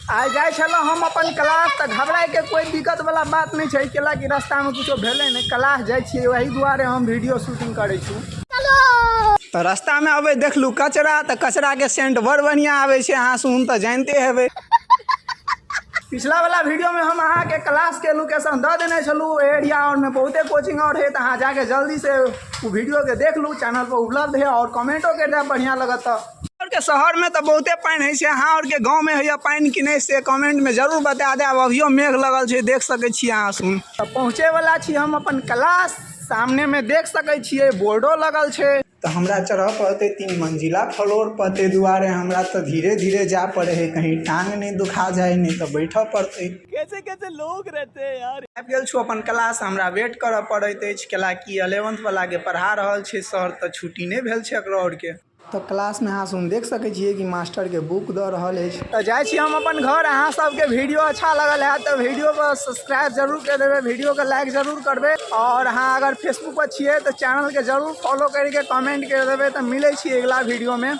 आज जाए छलो हम अपन क्लास तो घबराए के कोई दिक्कत वाला बात नहीं है कैला कि रास्ता में कुछ भेले नहीं क्लास जाए वही दुआरे हम वीडियो शूटिंग करे तो रास्ता में अबे देखलू कचरा तो कचरा के सेंट बड़ बढ़िया आवे छे अहाँ सुन तो जानते हेबे। पिछला वाला वीडियो में हम अहाँ के क्लास के लोकेशन दे देने छलू एरिया और में बहुते कोचिंग और है तो अहाँ जाके जल्दी से वो वीडियो के देख लू चैनल पर उपलब्ध है और कमेंटो के बढ़िया लगता। और के शहर में तो बहुते पानी है अहाँ और के गाँव में है पानी कि नहीं से कमेंट में जरूर बता दे। अब अभियो मेघ लगल है देख सके छी अहाँ सुन पहुँचे वाला छी हम अपन क्लास सामने में देख सके छिए बोर्डो लगल है तो हमरा चढ़ पड़ते 3 मंजिला फ्लोर पते दुआरे हमरा तो धीरे धीरे जा पड़े है कहीं टांग नहीं दुखा जाए नहीं तो बैठ पड़ते। कैसे कैसे लोग रहते हैं यार। आबि गेल छु अपन क्लास हमरा वेट करऽ पड़ैत अछि कैला कि 11th वाला के पढ़ा रहल छै सर तो छुट्टी नहीं भेल छै एकरा और के तो क्लास में अहाँ सुन देख सके छिए कि मास्टर के बुक दऽ रहल अछि। तो जाए छी हम अपन घर अहाँ सबके वीडियो अच्छा लगल है तो वीडियो को सब्सक्राइब जरूर कर देवे वीडियो को लाइक जरूर करबे और अहाँ अगर फेसबुक पर छिए तो चैनल के जरूर फॉलो करके कमेंट कर देवे तो मिले छी अगला वीडियो में।